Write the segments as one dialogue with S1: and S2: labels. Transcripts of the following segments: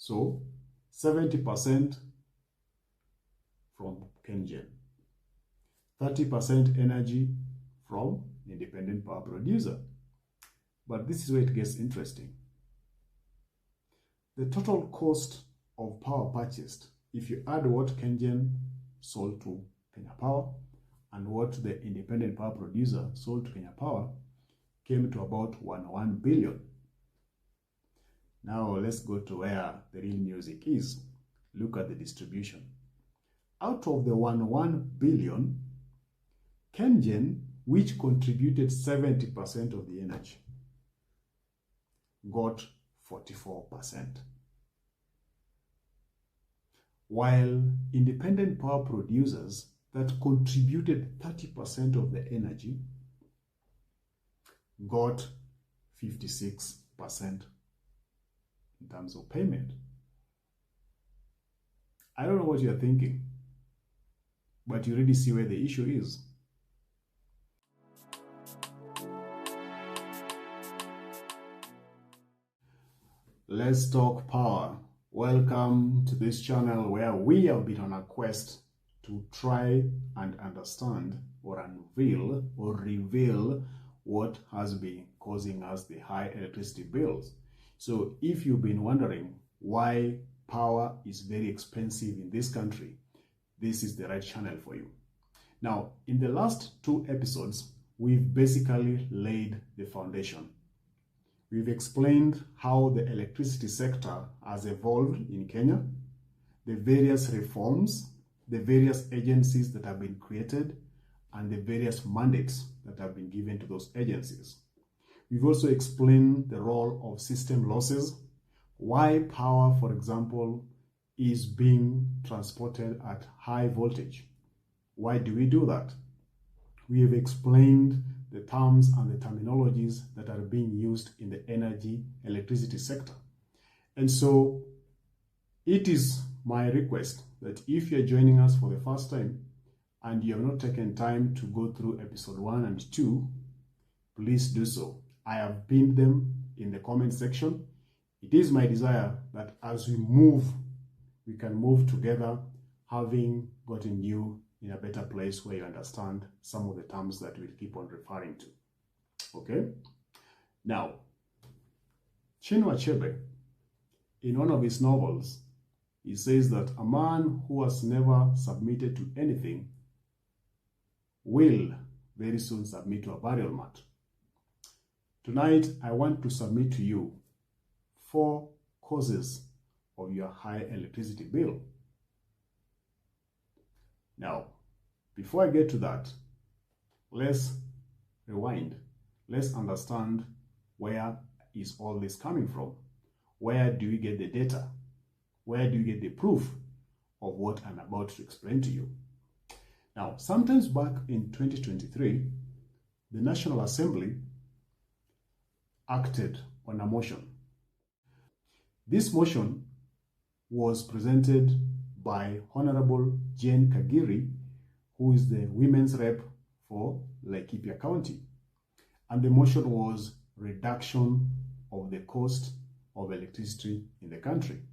S1: So 70% from KenGen, 30% energy from independent power producer. But this is where it gets interesting. The total cost of power purchased, if you add what KenGen sold to Kenya Power and what the independent power producer sold to Kenya Power, came to about 1 billion. Now let's go to where the real music is. Look at the distribution. Out of the 1 billion, KenGen, which contributed 70% of the energy, got 44%. While independent power producers that contributed 30% of the energy got 56% in terms of payment. I don't know what you're thinking, but you already see where the issue is. Let's talk power. Welcome to this channel where we have been on a quest to try and understand or unveil or reveal what has been causing us the high electricity bills. So if you've been wondering why power is very expensive in this country, this is the right channel for you. Now, in the last 2 episodes, we've basically laid the foundation. We've explained how the electricity sector has evolved in Kenya, the various reforms, the various agencies that have been created, and the various mandates that have been given to those agencies. We've also explained the role of system losses, why power, for example, is being transported at high voltage. Why do we do that? We have explained the terms and the terminologies that are being used in the electricity sector. And so it is my request that if you're joining us for the first time and you have not taken time to go through episode 1 and 2, please do so. I have pinned them in the comment section. It is my desire that as we move, we can move together, having gotten you in a better place where you understand some of the terms that we'll keep on referring to. Okay? Now, Chinua Achebe, in one of his novels, he says that a man who has never submitted to anything will very soon submit to a burial mat. Tonight, I want to submit to you 4 causes of your high electricity bill. Now, before I get to that, let's rewind. Let's understand where is all this coming from. Where do we get the data? Where do you get the proof of what I'm about to explain to you? Now, sometimes back in 2023, the National Assembly acted on a motion. This motion was presented by Honorable Jane Kagiri, who is the women's rep for Laikipia County. And the motion was reduction of the cost of electricity in the country.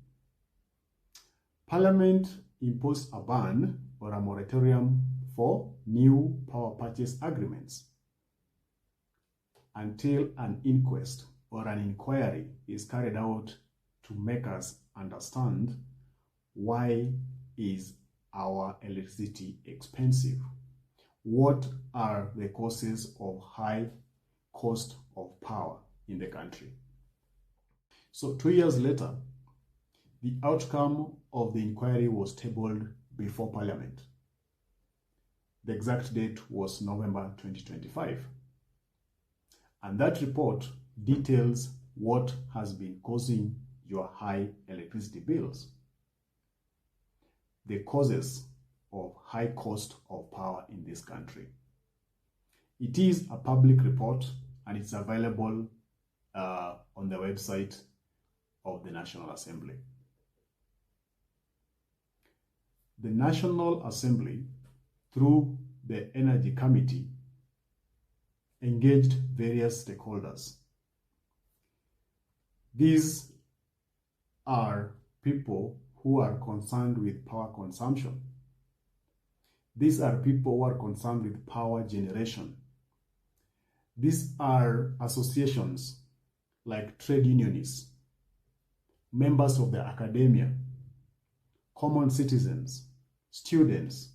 S1: Parliament imposed a ban or a moratorium for new power purchase agreements until an inquest or an inquiry is carried out to make us understand why is our electricity expensive? What are the causes of high cost of power in the country? So 2 years later, the outcome of the inquiry was tabled before Parliament. The exact date was November 2025. And that report details what has been causing your high electricity bills. The causes of high cost of power in this country. It is a public report and it's available on the website of the National Assembly. The National Assembly, through the Energy Committee, engaged various stakeholders. These are people who are concerned with power consumption. These are people who are concerned with power generation. These are associations like trade unionists, members of the academia, common citizens, students.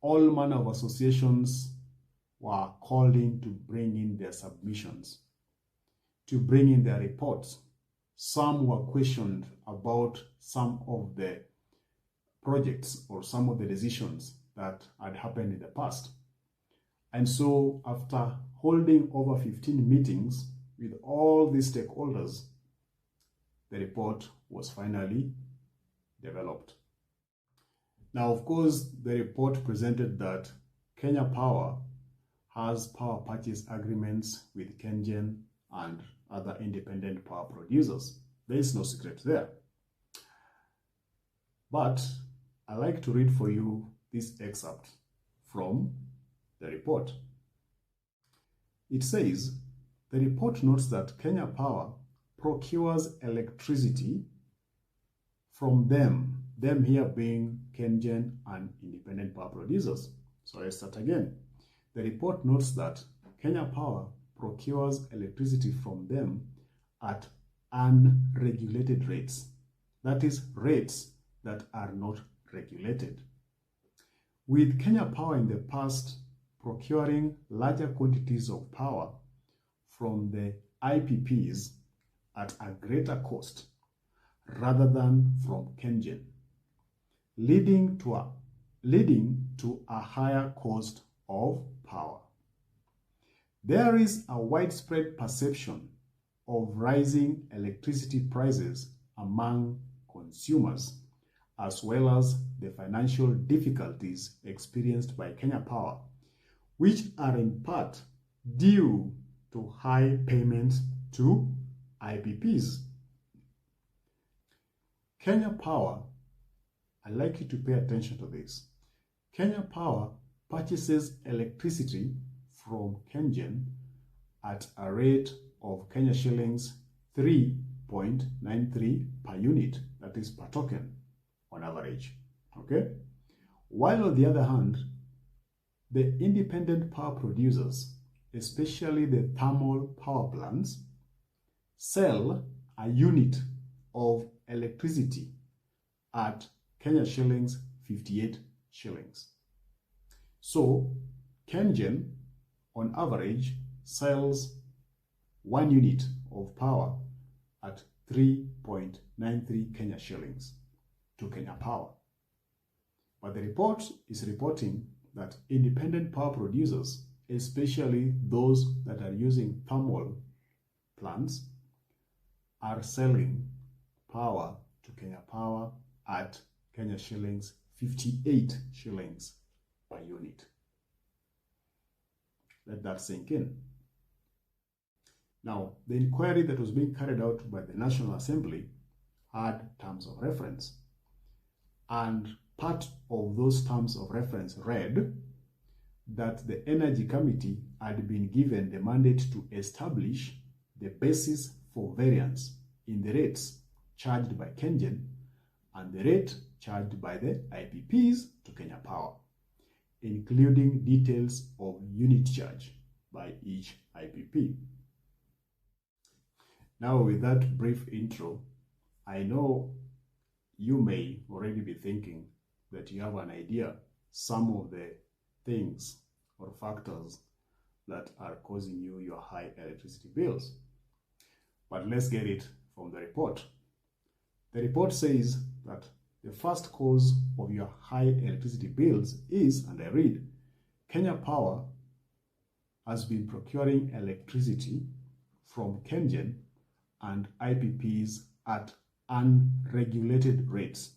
S1: All manner of associations were called in to bring in their submissions, to bring in their reports. Some were questioned about some of the projects or some of the decisions that had happened in the past. And so after holding over 15 meetings with all these stakeholders, the report was finally developed. Now, of course, the report presented that Kenya Power has power purchase agreements with KenGen and other independent power producers. There is no secret there. But I like to read for you this excerpt from the report. It says, the report notes that Kenya Power procures electricity from them here being KenGen and independent power producers. So let's start again. The report notes that Kenya Power procures electricity from them at unregulated rates. That is, rates that are not regulated. With Kenya Power in the past procuring larger quantities of power from the IPPs at a greater cost rather than from KenGen, leading to a higher cost of power. There is a widespread perception of rising electricity prices among consumers, as well as the financial difficulties experienced by Kenya Power, which are in part due to high payments to IPPs. Kenya Power, I'd like you to pay attention to this. Kenya Power purchases electricity from KenGen at a rate of Kenya shillings 3.93 per unit, that is per token on average. Okay? While on the other hand, the independent power producers, especially the thermal power plants, sell a unit of electricity at Kenya shillings 58 shillings. So KenGen on average sells 1 unit of power at 3.93 Kenya shillings to Kenya Power. But the report is reporting that independent power producers, especially those that are using thermal plants, are selling power to Kenya Power at Kenya shillings 58 shillings per unit. Let that sink in. Now, the inquiry that was being carried out by the National Assembly had terms of reference, and part of those terms of reference read that the Energy Committee had been given the mandate to establish the basis for variance in the rates charged by KenGen and the rate charged by the IPPs to Kenya Power, including details of unit charge by each IPP. Now, with that brief intro, I know you may already be thinking that you have an idea some of the things or factors that are causing you your high electricity bills. But let's get it from the report. The report says that the first cause of your high electricity bills is, and I read, Kenya Power has been procuring electricity from KenGen and IPPs at unregulated rates,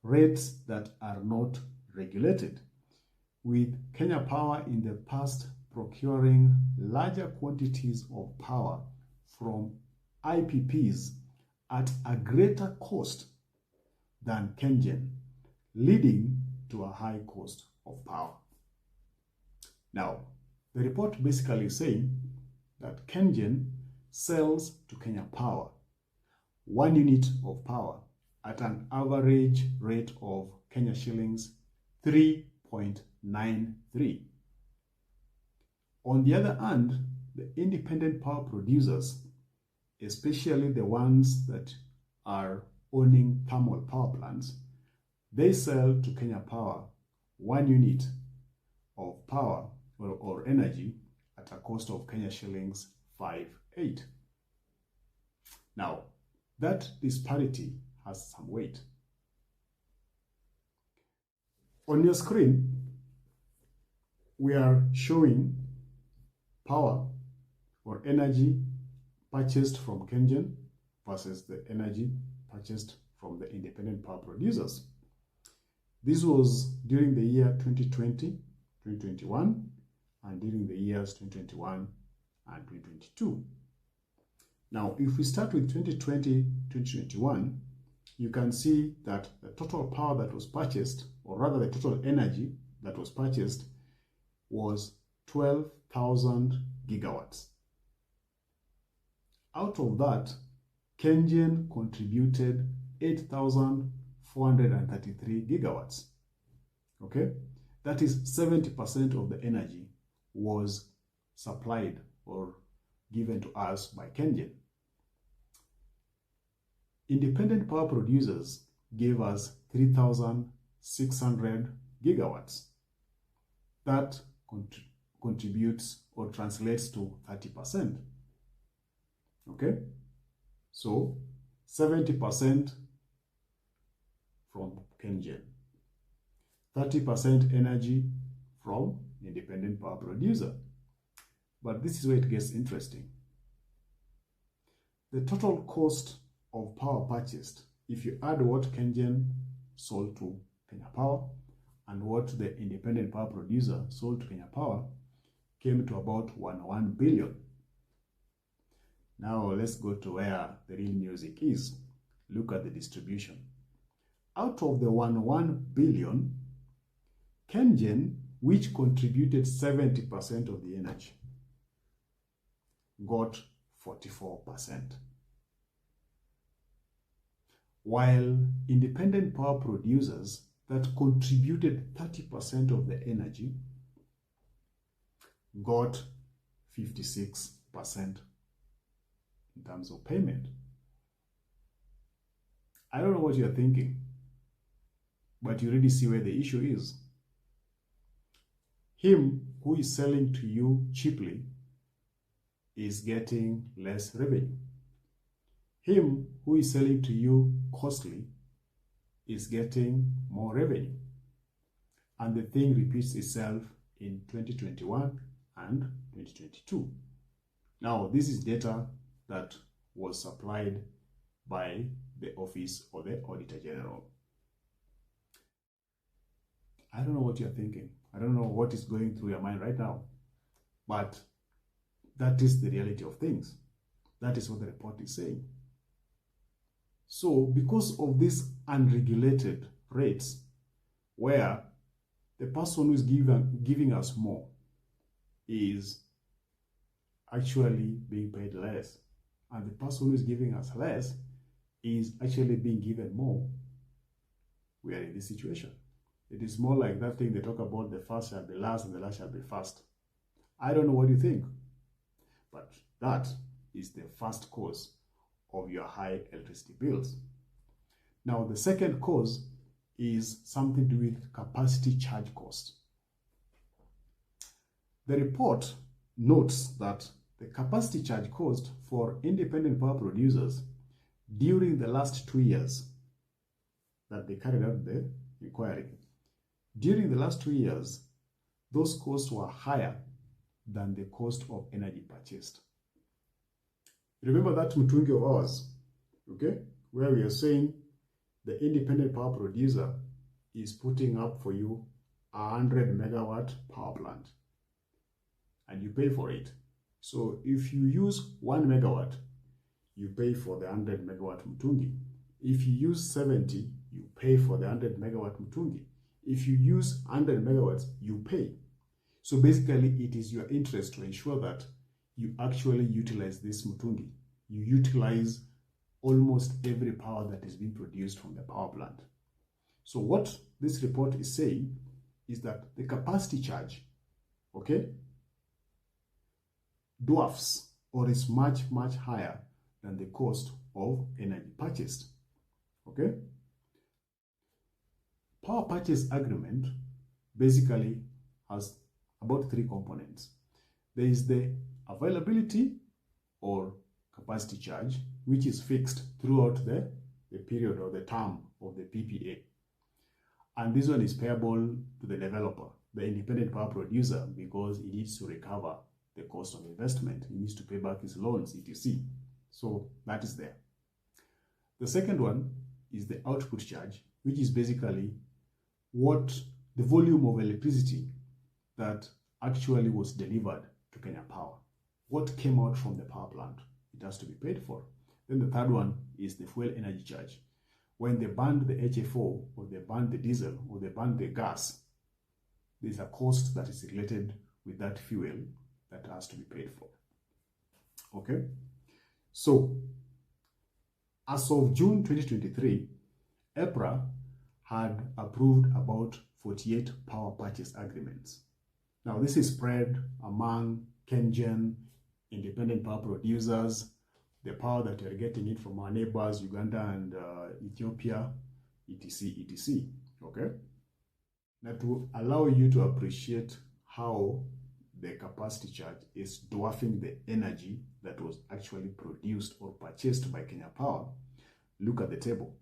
S1: rates that are not regulated, with Kenya Power in the past procuring larger quantities of power from IPPs at a greater cost than KenGen, leading to a high cost of power. Now, the report basically is saying that KenGen sells to Kenya Power 1 unit of power at an average rate of Kenya shillings 3.93. On the other hand, the independent power producers, especially the ones that are owning thermal power plants, they sell to Kenya Power 1 unit of power or energy at a cost of Kenya shillings 5.8. Now, that disparity has some weight. On your screen, we are showing power or energy purchased from KenGen versus the energy purchased from the independent power producers. This was during the year 2020, 2021, and during the years 2021 and 2022. Now, if we start with 2020, 2021, you can see that the total power that was purchased, or rather the total energy that was purchased, was 12,000 gigawatts. Out of that, KenGen contributed 8,433 gigawatts. Okay? That is 70% of the energy was supplied or given to us by KenGen. Independent power producers gave us 3,600 gigawatts. That contributes or translates to 30%. Okay? So 70% from KenGen, 30% energy from independent power producer. But this is where it gets interesting. The total cost of power purchased, if you add what KenGen sold to Kenya Power and what the independent power producer sold to Kenya Power, came to about 1 billion. Now let's go to where the real music is. Look at the distribution. Out of the 1 billion, KenGen, which contributed 70% of the energy, got 44%. While independent power producers that contributed 30% of the energy got 56% in terms of payment. I don't know what you're thinking, but you already see where the issue is. Him who is selling to you cheaply is getting less revenue. Him who is selling to you costly is getting more revenue. And the thing repeats itself in 2021 and 2022. Now, this is data that was supplied by the Office of the Auditor General. I don't know what you're thinking. I don't know what is going through your mind right now. But that is the reality of things. That is what the report is saying. So, because of these unregulated rates, where the person who is giving us more is actually being paid less, and the person who is giving us less is actually being given more, we are in this situation. It is more like that thing they talk about, the first shall be last and the last shall be first. I don't know what you think, but that is the first cause of your high electricity bills. Now, the second cause is something to do with capacity charge cost. The report notes that the capacity charge cost for independent power producers during the last 2 years that they carried out the inquiry, during the last 2 years, those costs were higher than the cost of energy purchased. Remember that mtungi of ours, okay, where we are saying the independent power producer is putting up for you a 100 megawatt power plant and you pay for it. So if you use 1 megawatt, you pay for the 100 megawatt mtungi. If you use 70, you pay for the 100 megawatt mtungi. If you use 100 megawatts, you pay. So basically, it is your interest to ensure that you actually utilize this mtungi. You utilize almost every power that is being produced from the power plant. So what this report is saying is that the capacity charge, okay, dwarfs or is much, much higher than the cost of energy purchased, okay? Power purchase agreement basically has about three components. There is the availability or capacity charge, which is fixed throughout the period or the term of the PPA. And this one is payable to the developer, the independent power producer, because he needs to recover the cost of investment. He needs to pay back his loans, etc. So that is there. The second one is the output charge, which is basically what the volume of electricity that actually was delivered to Kenya Power. What came out from the power plant, it has to be paid for. Then the third one is the fuel energy charge. When they burned the HFO, or they burned the diesel, or they burned the gas, there's a cost that is related with that fuel that has to be paid for. Okay? So, as of June 2023, EPRA had approved about 48 power purchase agreements. Now, this is spread among KenGen, independent power producers, the power that you're getting it from our neighbors, Uganda and Ethiopia, etc., etc. Okay? Now, to allow you to appreciate how the capacity charge is dwarfing the energy that was actually produced or purchased by Kenya Power, look at the table.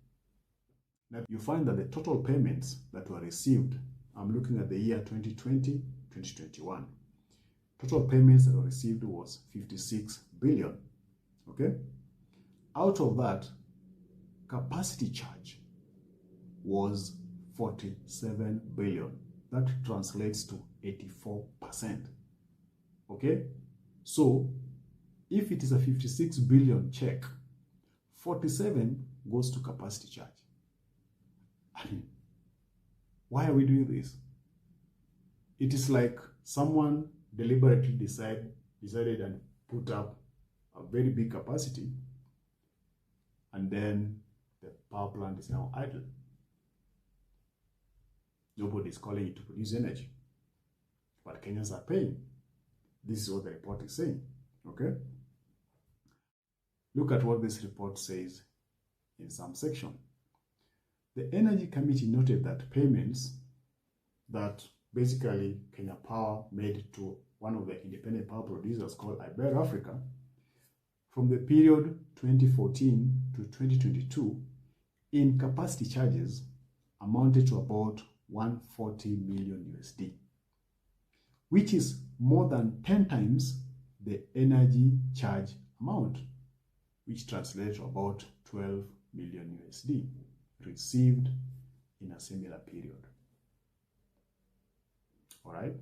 S1: Now, you find that the total payments that were received, I'm looking at the year 2020, 2021. Total payments that were received was 56 billion. Okay? Out of that, capacity charge was 47 billion. That translates to 84%. Okay? So, if it is a 56 billion check, 47 goes to capacity charge. I mean, why are we doing this? It is like someone deliberately decided and put up a very big capacity, and then the power plant is now idle. Nobody is calling it to produce energy, but Kenyans are paying. This is what the report is saying. Okay? Look at what this report says in some section. The Energy Committee noted that payments that basically Kenya Power made to one of the independent power producers called Africa from the period 2014 to 2022 in capacity charges amounted to about 140 million USD, which is more than 10 times the energy charge amount, which translates to about 12 million USD received in a similar period. All right?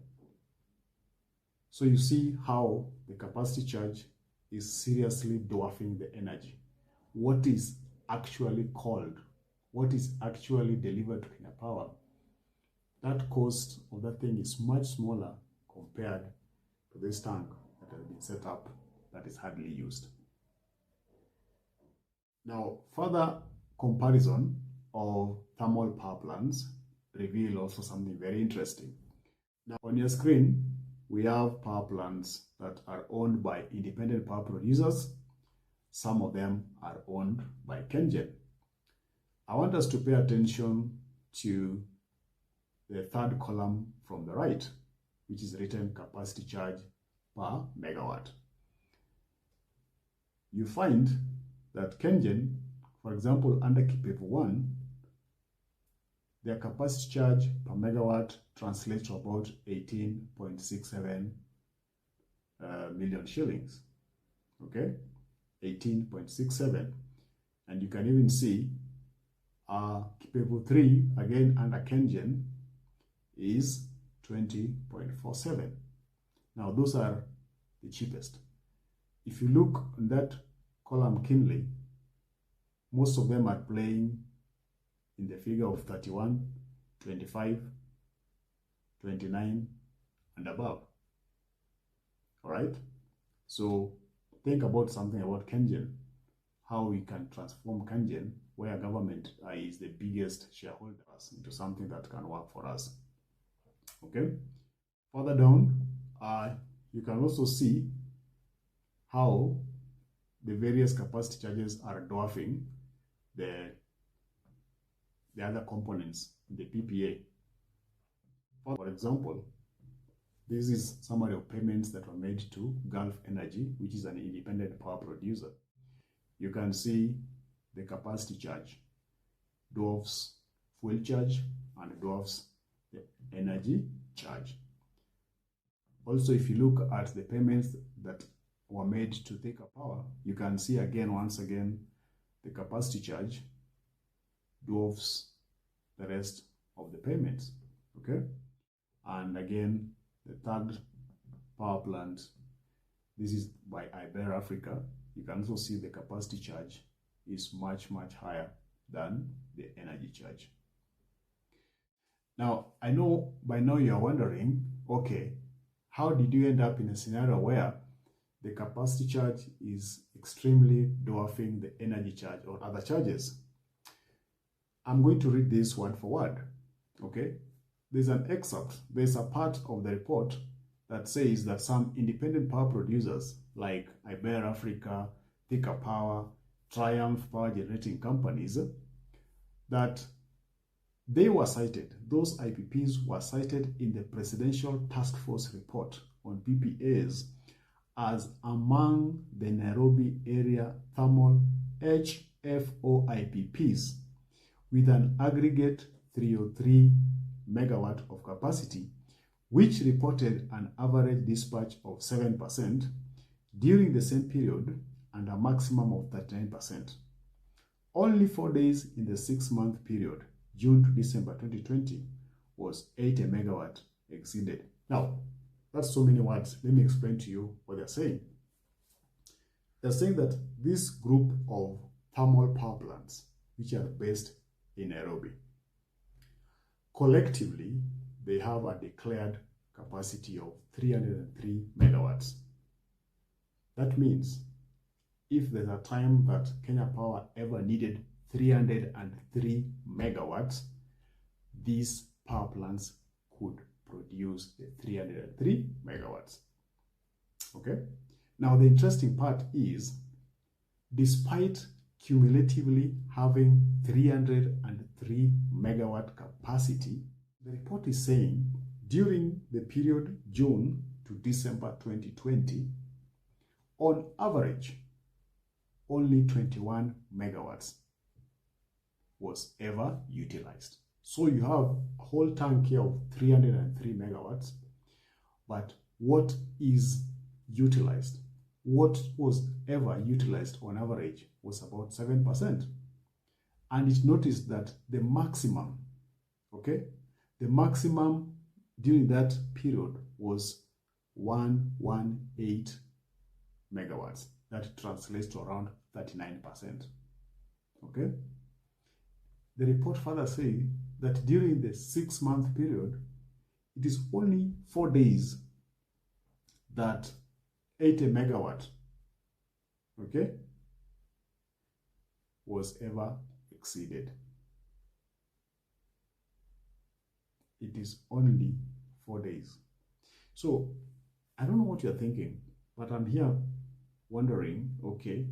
S1: So you see how the capacity charge is seriously dwarfing the energy. What is actually called, what is actually delivered to Kenya Power, that cost of that thing is much smaller compared to this tank that has been set up that is hardly used. Now, further comparison of thermal power plants reveal also something very interesting. Now, on your screen, we have power plants that are owned by independent power producers. Some of them are owned by KenGen. I want us to pay attention to the third column from the right, which is written capacity charge per megawatt. You find that KenGen, for example, under PPA1, their capacity charge per megawatt translates to about 18.67 million shillings. Okay, 18.67, and you can even see Episode3 again under KenGen is 20.47. Now those are the cheapest. If you look on that column keenly, most of them are playing in the figure of 31, 25, 29 and above. All right, so think about something about KenGen. how we can transform Kangen, where government is the biggest shareholder, into something that can work for us. Okay. Further down, you can also see how the various capacity charges are dwarfing the other components in the PPA. For example, this is summary of payments that were made to Gulf Energy, which is an independent power producer. You can see the capacity charge dwarfs fuel charge and dwarfs the energy charge. Also, if you look at the payments that were made to Thika Power, you can see again, once again, the capacity charge dwarfs the rest of the payments. Okay? And again, the third power plant, this is by Iber Africa. You can also see the capacity charge is much, much higher than the energy charge. Now, I know by now you're wondering, okay, how did you end up in a scenario where the capacity charge is extremely dwarfing the energy charge or other charges? I'm going to read this word for word, okay? There's an excerpt, there's a part of the report that says that some independent power producers like Iber Africa, Thika Power, Triumph Power Generating Companies, that they were cited, those IPPs were cited in the Presidential Task Force report on PPAs as among the Nairobi area thermal HFO IPPs with an aggregate 303 megawatt of capacity, which reported an average dispatch of 7% during the same period and a maximum of 39%. Only 4 days in the 6-month period, June to December 2020, was 80 megawatt exceeded. Now, that's so many words. Let me explain to you what they're saying. They're saying that this group of thermal power plants, which are based in Nairobi, collectively, they have a declared capacity of 303 megawatts. That means if there's a time that Kenya Power ever needed 303 megawatts, these power plants could produce the 303 megawatts. Okay? Now, the interesting part is, despite cumulatively having 303 megawatt capacity, the report is saying during the period June to December 2020, on average, only 21 megawatts was ever utilized. So you have a whole tank here of 303 megawatts, but what is utilized? What was ever utilized on average was about 7%. And it noticed that the maximum, okay, the maximum during that period was 118 megawatts. That translates to around 39%. Okay? The report further says that during the 6-month period, it is only 4 days that 80 megawatt, okay, was ever exceeded. It is only 4 days. So I don't know what you're thinking, but I'm here wondering, okay,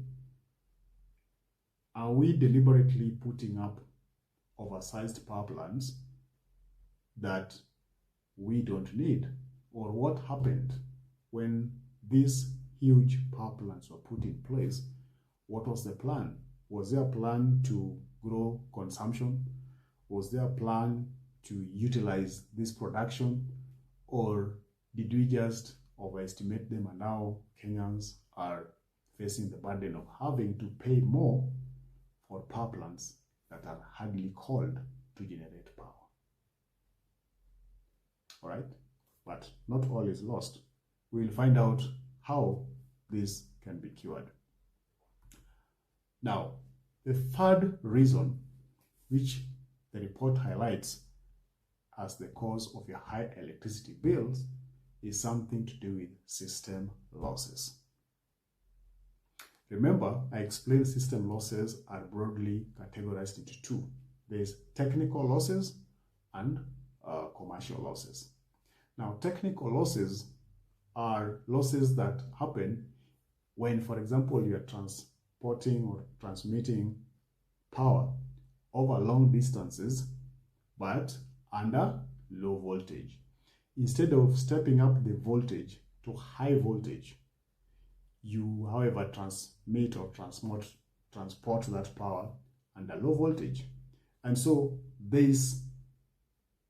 S1: are we deliberately putting up oversized power plants that we don't need? Or what happened when these huge power plants were put in place? What was the plan? Was there a plan to grow consumption? Was there a plan to utilize this production? Or did we just overestimate them and now Kenyans are facing the burden of having to pay more for power plants that are hardly called to generate power? All right? But not all is lost. We'll find out how this can be cured. Now, the third reason which the report highlights as the cause of your high electricity bills is something to do with system losses. Remember, I explained system losses are broadly categorized into two. There's technical losses and commercial losses. Now, technical losses are losses that happen when, for example, you're transporting or transmitting power over long distances, but under low voltage. Instead of stepping up the voltage to high voltage, you, however, transmit or transport that power under low voltage. And so there's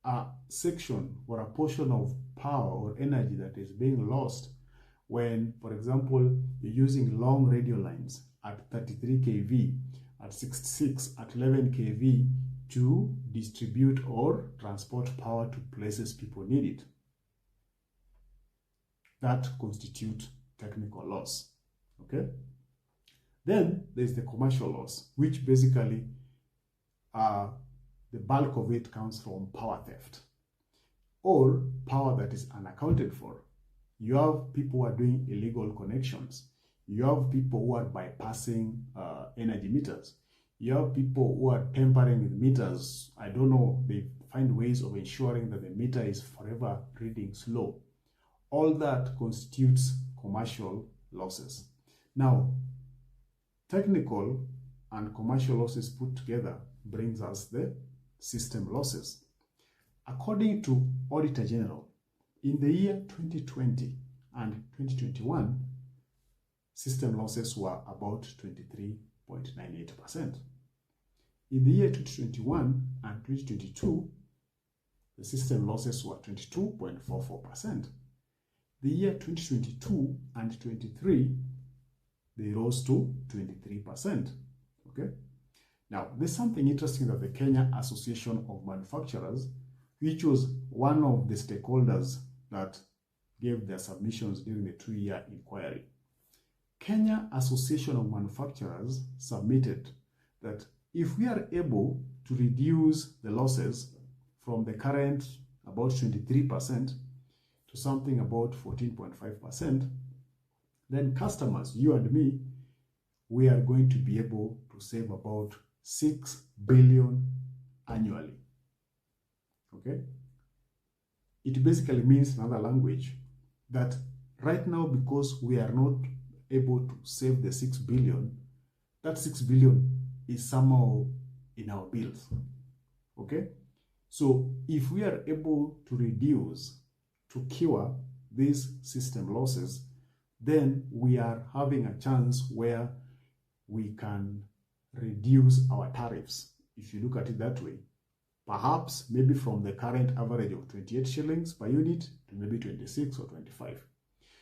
S1: a section or a portion of power or energy that is being lost when, for example, you're using long radio lines at 33 kV, at 66, at 11 kV to distribute or transport power to places people need it. That constitutes technical loss. Okay? Then there's the commercial loss, which basically the bulk of it comes from power theft or power that is unaccounted for. You have people who are doing illegal connections. You have people who are bypassing energy meters. You have people who are tampering with meters. I don't know, they find ways of ensuring that the meter is forever reading slow. All that constitutes commercial losses. Now, technical and commercial losses put together brings us the system losses. According to Auditor General, in the year 2020 and 2021, system losses were about 23.98%. In the year 2021 and 2022, the system losses were 22.44%. The year 2022 and 23, they rose to 23%. Okay? Now, there's something interesting that the Kenya Association of Manufacturers, which was one of the stakeholders that gave their submissions during the 2-year inquiry. Kenya Association of Manufacturers submitted that if we are able to reduce the losses from the current about 23% to something about 14.5%, then customers, you and me, we are going to be able to save about 6 billion annually. Okay? It basically means, in other language, that right now, because we are not able to save the 6 billion, that 6 billion is somehow in our bills. Okay? So if we are able to reduce, to cure these system losses, then we are having a chance where we can reduce our tariffs, if you look at it that way. Perhaps maybe from the current average of 28 shillings per unit to maybe 26 or 25.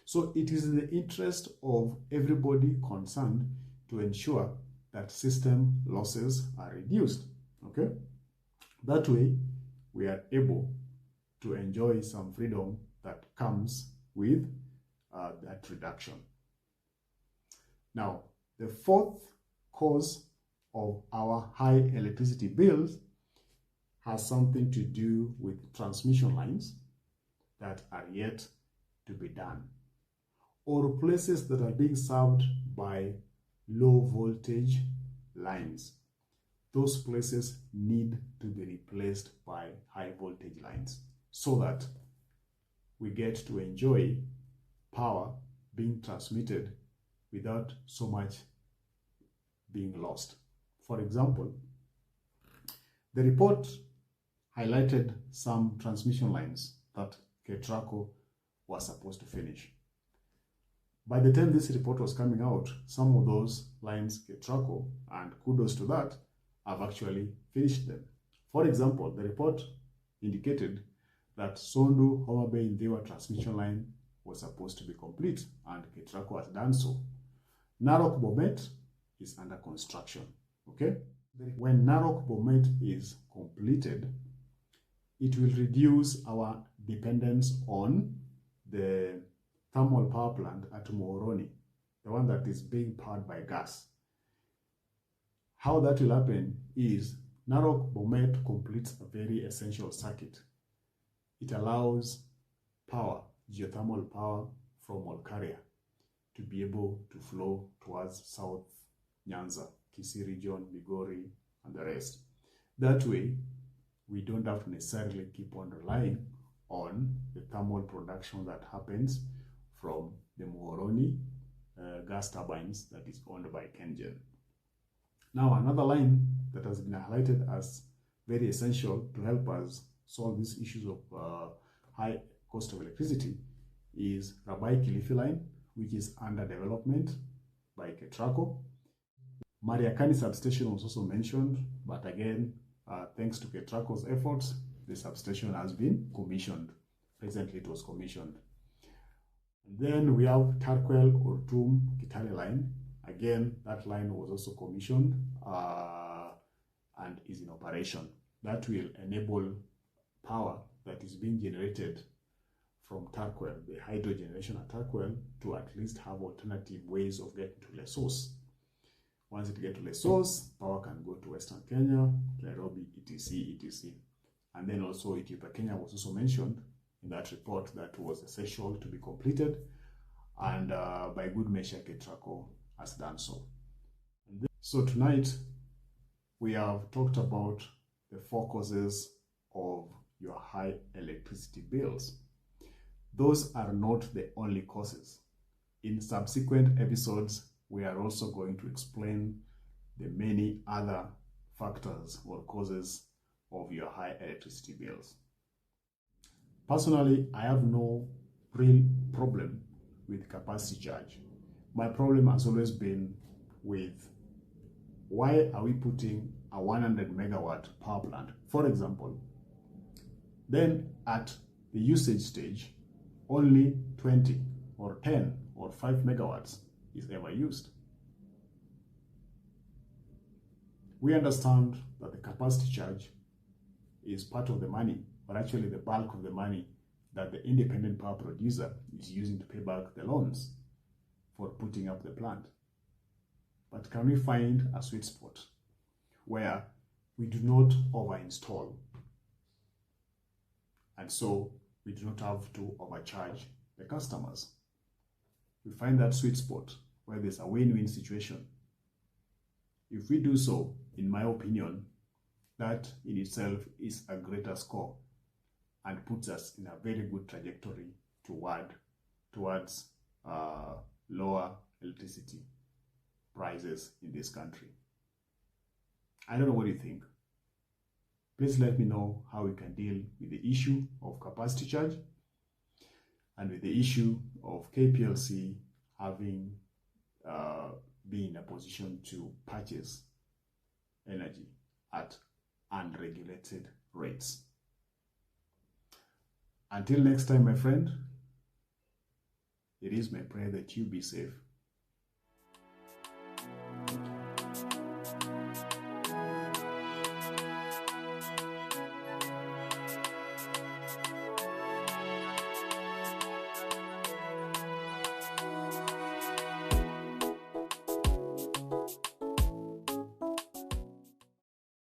S1: So it is in the interest of everybody concerned to ensure that system losses are reduced. Okay? That way, we are able to enjoy some freedom that comes with that reduction. Now, the fourth cause of our high electricity bills has something to do with transmission lines that are yet to be done, or places that are being served by low voltage lines. Those places need to be replaced by high voltage lines so that we get to enjoy power being transmitted without so much being lost. For example, the report highlighted some transmission lines that KETRACO was supposed to finish. By the time this report was coming out, some of those lines KETRACO, and kudos to that, have actually finished them. For example, the report indicated that Sondu Homa Bay Ndhiwa transmission line was supposed to be complete, and KETRACO has done so. Narok Bomet is under construction. Okay? When Narok Bomet is completed, it will reduce our dependence on the thermal power plant at Muhoroni, the one that is being powered by gas. How that will happen is Narok Bomet completes a very essential circuit. It allows power, geothermal power from Olkaria, to be able to flow towards South Nyanza, Kisii region, Migori, and the rest. That way, we don't have to necessarily keep on relying on the thermal production that happens from the Muhoroni gas turbines that is owned by KenGen. Now, another line that has been highlighted as very essential to help us solve these issues of high cost of electricity is Rabai Kilifi line, which is under development by KETRACO. Mariakani substation was also mentioned, but again, thanks to KETRACO's efforts, the substation has been commissioned. Recently, it was commissioned. And then we have Tarkwel Ortum Kitale line. Again, that line was also commissioned and is in operation. That will enable power that is being generated from Tarkwel, the hydro generation at Tarkwel, to at least have alternative ways of getting to the source. Once it gets to the source, power can go to Western Kenya, Nairobi, etc., etc. And then also Ethiopia Kenya was also mentioned in that report that was essential to be completed, and by good measure, KETRACO has done so. So tonight, we have talked about the 4 causes of your high electricity bills. Those are not the only causes. In subsequent episodes, we are also going to explain the many other factors or causes of your high electricity bills. Personally, I have no real problem with capacity charge. My problem has always been with why are we putting a 100 megawatt power plant, for example, then at the usage stage, only 20 or 10 or 5 megawatts is ever used. We understand that the capacity charge is part of the money, but actually the bulk of the money that the independent power producer is using to pay back the loans for putting up the plant. But can we find a sweet spot where we do not over-install, and so we do not have to overcharge the customers? We find that sweet spot where there's a win-win situation. If we do so, in my opinion, that in itself is a greater score and puts us in a very good trajectory towards lower electricity prices in this country. I don't know what you think. Please let me know how we can deal with the issue of capacity charge and with the issue of KPLC having been in a position to purchase energy at unregulated rates. Until next time, my friend, it is my prayer that you be safe